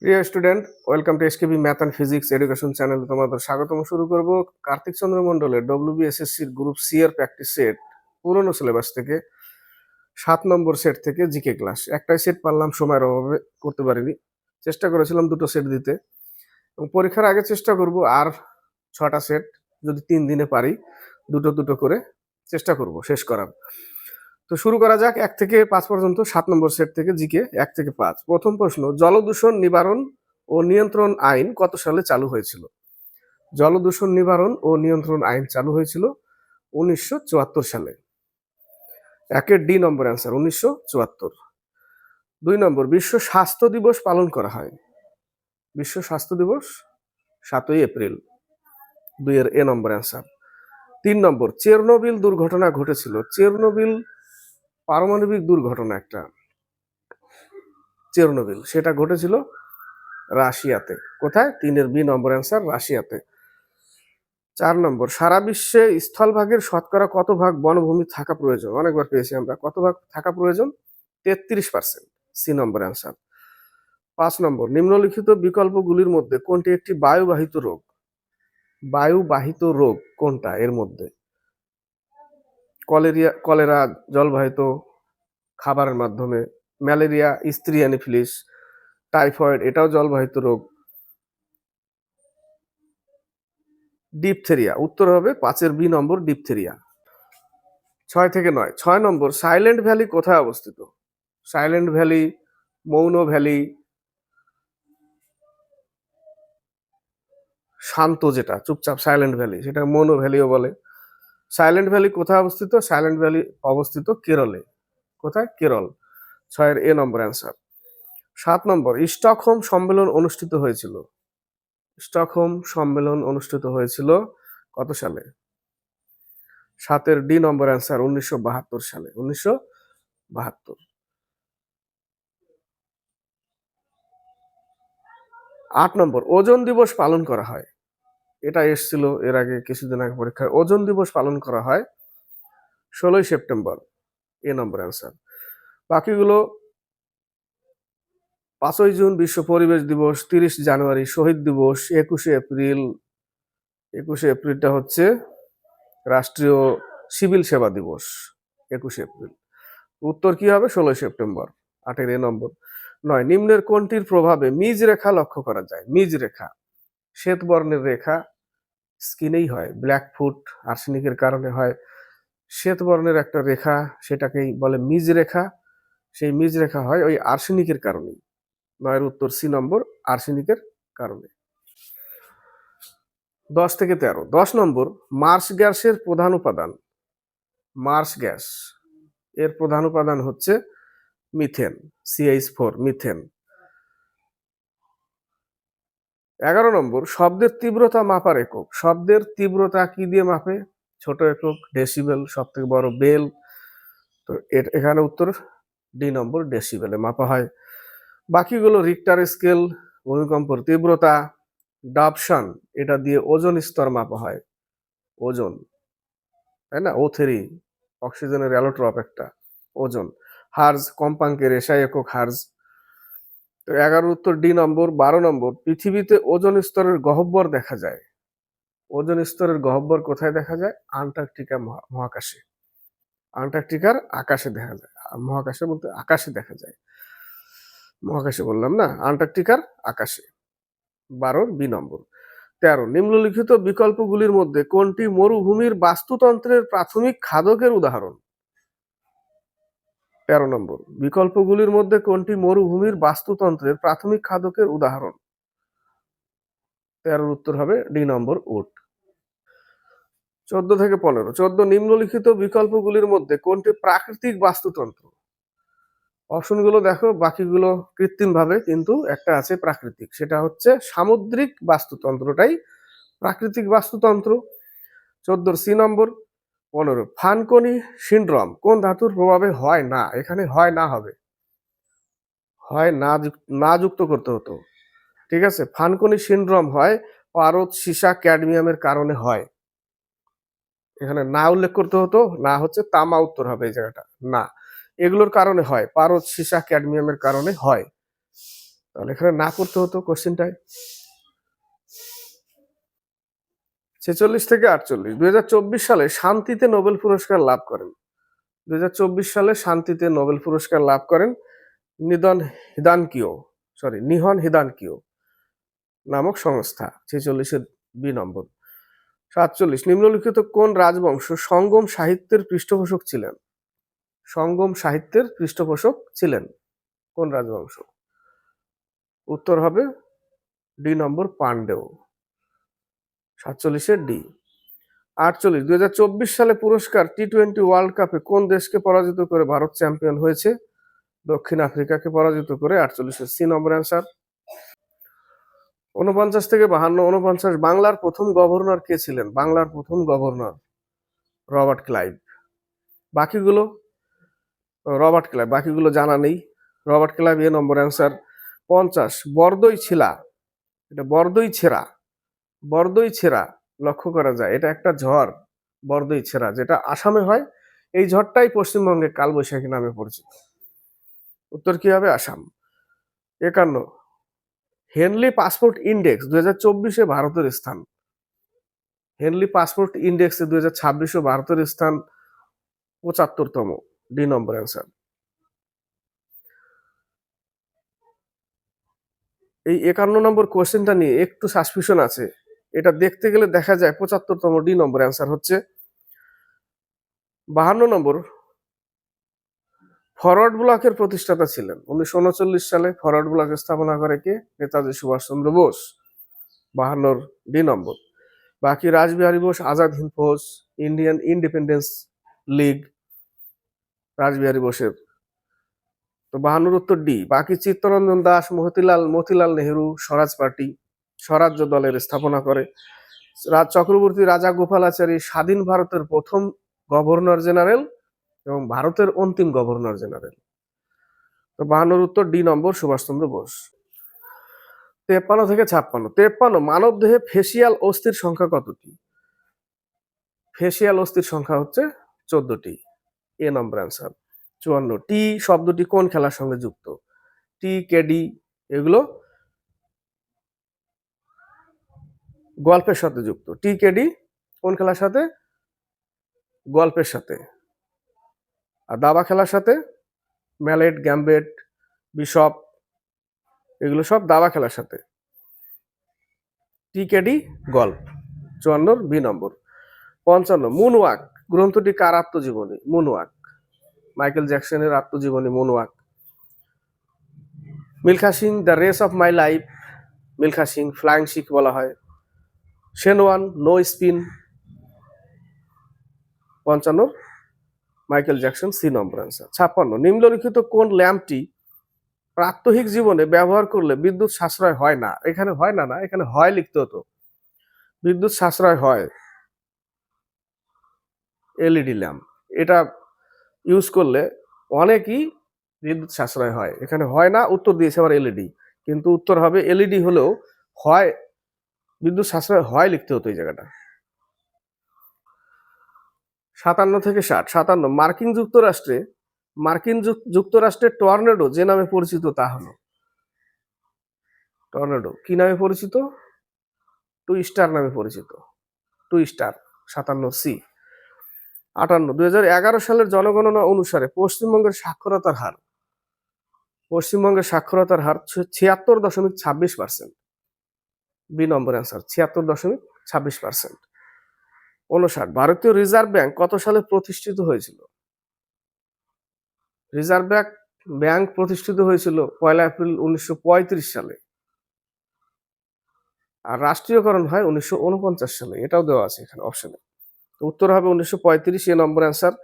প্রিয় student, welcome to SKB math and physics education channel. তোমাদের স্বাগতম। শুরু করব কার্তিক চন্দ্র মন্ডলের ডব্লিউবিএসএসসির গ্রুপ সি এর প্র্যাকটিস সেট পুরনো সিলেবাস থেকে 7 নম্বর সেট থেকে জিকে ক্লাস। একটাই সেট পারলাম, সময়ের অভাবে করতে পারিনি। চেষ্টা করেছিলাম দুটো সেট দিতে, এবং পরীক্ষার আগে চেষ্টা করব আর 6টা সেট যদি 3 দিনে পারি, দুটো দুটো করে চেষ্টা করব শেষ করার। তো শুরু করা যাক 1 থেকে 5 পর্যন্ত 7 নম্বর সেট থেকে জিকে 1 থেকে 5। প্রথম প্রশ্ন, জলদূষণ নিবারণ ও নিয়ন্ত্রণ আইন কত সালে চালু হয়েছিল? জলদূষণ নিবারণ ও নিয়ন্ত্রণ আইন চালু হয়েছিল 1974 সালে। একের ডি নম্বর অ্যান্সার 1974। 2 নম্বর, বিশ্ব স্বাস্থ্য দিবস পালন করা হয়। বিশ্ব স্বাস্থ্য দিবস 7ই এপ্রিল। 2 এর এ নম্বর অ্যান্সার। 3 নম্বর, চেরনোবিল দুর্ঘটনা ঘটেছিল। চেরনোবিল পারমাণবিক দুর্ঘটনা একটা, চেরনোবিল, সেটা ঘটেছিল রাশিয়াতে। কোথায়? 3 এর বি নম্বর অ্যান্সার, রাশিয়াতে। 4 নম্বর, সারা বিশ্বে স্থলভাগের শতকরা কত ভাগ বনভূমি থাকা প্রয়োজন? অনেকবার পেয়েছি আমরা। কত ভাগ থাকা প্রয়োজন? 33%, সি নম্বর অ্যান্সার। 5 নম্বর, নিম্নলিখিত বিকল্পগুলির মধ্যে কোনটি একটি বায়ুবাহিত রোগ? বায়ুবাহিত রোগ কোনটা এর মধ্যে? কলেরা জলবাহিত খাবারের মাধ্যমে, ম্যালেরিয়া, স্ত্রী অ্যানিফিলিস, টাইফয়েড এটাও জলবাহিত রোগ, ডিপথেরিয়া। উত্তর হবে 5 এর বি নম্বর, ডিপথেরিয়া। 6 থেকে 9। 6 নম্বর, সাইলেন্ট ভ্যালি কোথায় অবস্থিত? সাইলেন্ট ভ্যালি, মৌন ভ্যালি, শান্ত যেটা চুপচাপ সাইলেন্ট ভ্যালি, সেটা মৌন ভ্যালিও বলে। সাইলেন্ট ভ্যালি কোথায় অবস্থিত? সাইলেন্ট ভ্যালি অবস্থিত কেরলে। কোথায়? কেরল। 6 এর এ নম্বর অ্যান্সার। 7 নম্বর, স্টকহোম সম্মেলন অনুষ্ঠিত হয়েছিল। স্টকহোম সম্মেলন অনুষ্ঠিত হয়েছিল কত সালে? 7 এর ডি নম্বর অ্যান্সার, 1972 সালে। 1972। 8 নম্বর, ওজন দিবস পালন করা হয়। এটা এসছিল এর আগে, কিছুদিন আগে পরীক্ষায়। ওজন দিবস পালন করা হয় 16ই সেপ্টেম্বর, এ নম্বর অ্যান্সার। বাকিগুলো 5ই জুন বিশ্ব পরিবেশ দিবস, 30 জানুয়ারি শহীদ দিবস, 21শে এপ্রিল। 21শে এপ্রিলটা হচ্ছে রাষ্ট্রীয় সিভিল সেবা দিবস, 21শে এপ্রিল। উত্তর কি হবে? 16ই সেপ্টেম্বর, 8 এর এ নম্বর। 9, নিম্নের কোনটির প্রভাবে মিজ রেখা লক্ষ্য করা যায়? মিজ রেখা, শ্বেত বর্ণের রেখা স্কিনেই হয়। ব্ল্যাক ফুট আর্সেনিকের কারণে হয় শ্বেত বর্ণের একটা রেখা, সেটাকেই বলে মিজ রেখা। সেই মিজ রেখা হয় ওই আর্সেনিকের কারণেই। 9 এর উত্তর সি নম্বর, আর্সেনিকের কারণে। 10 থেকে 13। 10 নম্বর, মার্শ গ্যাসের প্রধান উপাদান। মার্শ গ্যাস এর প্রধান উপাদান হচ্ছে মিথেন, CH4, মিথেন। 11 নম্বর, শব্দের তীব্রতা মাপার একক। শব্দের তীব্রতা কি দিয়ে মাপে? ছোট একক ডেসিবেল, সব থেকে বড় বেল। তো এখানে উত্তর ডি নম্বর, ডেসিবেলে মাপা হয়। বাকিগুলো রিক্টার স্কেল, ভূমিকম্পর তীব্রতা, ডাবশন, এটা দিয়ে ওজন স্তর মাপা হয়। ওজন, তাই না? O3, অক্সিজেনের অ্যালোট্রপ একটা, ওজন। হার্জ, কম্পাঙ্কের এসআই একক হার্জ। তো 11 উত্তর ডি নম্বর। 12 নম্বর, পৃথিবীতে ওজন স্তরের গহ্বর দেখা যায়। ওজন স্তরের গহ্বর কোথায় দেখা যায়? আন্টার্কটিকা মহাকাশে। আন্টার্কটিকার আকাশে দেখা যায়। মহাকাশে বলতে আকাশে দেখা যায়, মহাকাশে বললাম না, আন্টার্কটিকার আকাশে। 12 বি নম্বর। 13, নিম্নলিখিত বিকল্পগুলির মধ্যে কোনটি মরুভূমির বাস্তুতন্ত্রের প্রাথমিক খাদকের উদাহরণ? 13 নম্বর, বিকল্পগুলির মধ্যে কোনটি মরুভূমির বাস্তুতন্ত্রের প্রাথমিক খাদকের উদাহরণ? 13 উত্তর হবে ডি নম্বর, উট। 14 থেকে 15। 14, নিম্নলিখিত বিকল্পগুলির মধ্যে কোনটি প্রাকৃতিক বাস্তুতন্ত্র? অপশনগুলো দেখো, বাকিগুলো কৃত্রিম ভাবে, কিন্তু একটা আছে প্রাকৃতিক, সেটা হচ্ছে সামুদ্রিক বাস্তুতন্ত্রটাই প্রাকৃতিক বাস্তুতন্ত্র। 14 সি নম্বর। 15, ফানকনি সিন্ড্রোম কোন ধাতুর প্রভাবে হয় না? এখানে হয় না হবে, হয় না না যুক্ত করতে হতো। ঠিক আছে, ফানকনি সিন্ড্রোম হয় পারদ, সীসা, ক্যাডমিয়ামের কারণে হয়। এখানে না উল্লেখ করতে হতো, না হচ্ছে তামা, উত্তর হবে এই জায়গাটা। না, এগুলোর কারণে হয়, পারদ, সীসা, ক্যাডমিয়ামের কারণে হয়। তাহলে এখানে না করতে হতো কোশ্চেনটায়। 46 থেকে 48 2024 সালে শান্তিতে নোবেল পুরস্কার লাভ করেন। 2024 সালে শান্তিতে নোবেল পুরস্কার লাভ করেন নিহন হিদানকিও নামক সংস্থা। 46-এর বি নম্বর। 47 নিম্নলিখিত কোন রাজবংশ সঙ্গম সাহিত্যের পৃষ্ঠপোষক ছিলেন? সঙ্গম সাহিত্যের পৃষ্ঠপোষক ছিলেন কোন রাজবংশ? উত্তর হবে ডি নম্বর, পাণ্ডেয়। 47-এর ডি। 48 2024 সালে পুরস্কার টি-20 ওয়ার্ল্ড কাপে কোন দেশকে পরাজিত করে ভারত চ্যাম্পিয়ন হয়েছে? দক্ষিণ আফ্রিকাকে পরাজিত করে। 48-এর সি নম্বর অ্যান্সার। 49 থেকে 52 49 বাংলার প্রথম গভর্নর কে ছিলেন? বাংলার প্রথম গভর্নর রবার্ট ক্লাইভ। বাকিগুলো বাকিগুলো জানা নেই। রবার্ট ক্লাইভ এ নম্বর অ্যান্সার। 50 বরদই ছিলা, এটা বরদই ছেড়া লক্ষ্য করা যায়, এটা একটা ঝড় বরদই ছেড়া, যেটা আসামে হয়। এই ঝড়টাই পশ্চিমবঙ্গে কালবৈশাখী নামে পরিচিত। উত্তর কি হবে? আসাম। 51 হেনলি পাসপোর্ট ইন্ডেক্স 2024-এ ভারতের স্থান। হেনলি পাসপোর্ট ইন্ডেক্সে 2026-এ ভারতের স্থান 75তম। ডি নম্বর অ্যান্সার। এই 51 নম্বর কোশ্চেনটা নিয়ে একটু সাসপিশন আছে। এটা দেখতে গেলে দেখা যায় 75তম। ডি নম্বর অ্যান্সার হচ্ছে। 52 নম্বর ফরওয়ার্ড ব্লকের প্রতিষ্ঠাতা ছিলেন। 1939 সালে ফরওয়ার্ড ব্লক স্থাপনা করে কে? নেতাজি সুভাষচন্দ্র বোস। 52 ডি নম্বর। বাকি রাসবিহারী বোস আজাদ হিন্দ ফৌজ, ইন্ডিয়ান ইন্ডিপেন্ডেন্স লীগ, রাসবিহারী বোসের। তো 52 উত্তর ডি। বাকি চিত্তরঞ্জন দাস, মতিলাল নেহেরু স্বরাজ পার্টি, স্বরাজ্য দলের স্থাপনা করে। চক্রবর্তী রাজা গোপালাচারী স্বাধীন ভারতের প্রথম গভর্নর জেনারেল এবং ভারতের অন্তিম গভর্নর জেনারেল। তো 52 উত্তর ডি নম্বর, সুভাষচন্দ্র বোস। 53 থেকে 56 53 মানব দেহে ফেসিয়াল অস্থির সংখ্যা কতটি? ফেসিয়াল অস্থির সংখ্যা হচ্ছে 14টি। এ নম্বর অ্যান্সার। 54 টি শব্দটি কোন খেলার সঙ্গে যুক্ত? টি, কেডি এগুলো গল্পের সাথে যুক্ত। টি, কেডি কোন খেলার সাথে? গল্পের সাথে। আর দাবা খেলার সাথে ম্যালেট, গ্যাম্বেট, বিশপ এগুলো সব দাবা খেলার সাথে। টি, কেডি গল্প। 54 বি নম্বর। 55 মুনওয়াক গ্রন্থটি কার আত্মজীবনী? মুনওয়াক মাইকেল জ্যাকসনের আত্মজীবনী Moonwalk. Milkha Singh the race of my life, Milkha Singh flying Sikh বলা হয়। Shane Warne no spin. 55 Michael Jackson, C number answer. 56 নিম্নলিখিত কোন ল্যাম্পটি প্রাত্যহিক জীবনে ব্যবহার করলে বিদ্যুৎ সাশ্রয় হয় না? এখানে হয় না, এখানে হয় লিখতে হতো। বিদ্যুৎ সাশ্রয় হয় এলইডি ল্যাম্প। এটা ইউজ করলে অনেকই বিদ্যুৎ সাশ্রয় হয়। এখানে হয় না, উত্তর দিয়েছে আবার এলইডি, কিন্তু উত্তর হবে এলইডি হলেও হয় বিদ্যুৎ সাশ্রয় হয় লিখতে হতো এই জায়গাটা। 57 থেকে 60 57 মার্কিন যুক্তরাষ্ট্রের টর্নেডো যে নামে পরিচিত তা হলো। টর্নেডো কি নামে পরিচিত? টুইস্টার নামে পরিচিত। টুইস্টার। 57 সি। 58 2011 সালের জনগণনা অনুসারে পশ্চিমবঙ্গের সাক্ষরতার হার 76.26%। বি নম্বর অ্যান্সার। 76.26%। 59 ভারতীয় রিজার্ভ ব্যাংক কত সালে প্রতিষ্ঠিত হয়েছিল? রিজার্ভ ব্যাংক প্রতিষ্ঠিত হয়েছিল 1 এপ্রিল 1935 সালে। আর রাষ্ট্রীয়করণ হয় 1949 সালে, এটাও দেওয়া আছে এখানে অপশনে। উত্তর হবে 1935, এ নম্বর অ্যান্সার।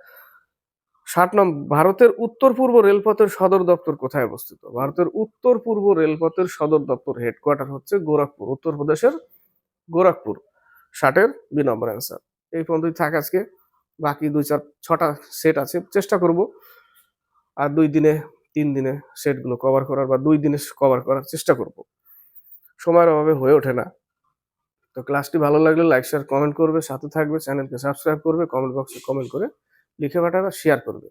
60 নম্বর ভারতের উত্তর পূর্ব রেলপথের সদর দপ্তর কোথায় অবস্থিত? ভারতের উত্তর পূর্ব রেলপথের সদর দপ্তর হেডকোয়ার্টার হচ্ছে গোরখপুর, উত্তরপ্রদেশের গোরখপুর। 60-এর বি নম্বর অ্যান্সার। এই পর্যন্তই থাক আজকে। বাকি 2-4-6টা সেট আছে, চেষ্টা করব আর 2 দিনে 3 দিনে সেটগুলো কভার করার, বা 2 দিনে কভার করার চেষ্টা করব। সময়ের অভাবে হয়ে ওঠে না। তো ক্লাসটি ভালো লাগলে লাইক, শেয়ার, কমেন্ট করবে, সাথে থাকবে, চ্যানেলকে সাবস্ক্রাইব করবে, কমেন্ট বক্সে কমেন্ট করে লিখে পাঠাবে, শেয়ার করবে।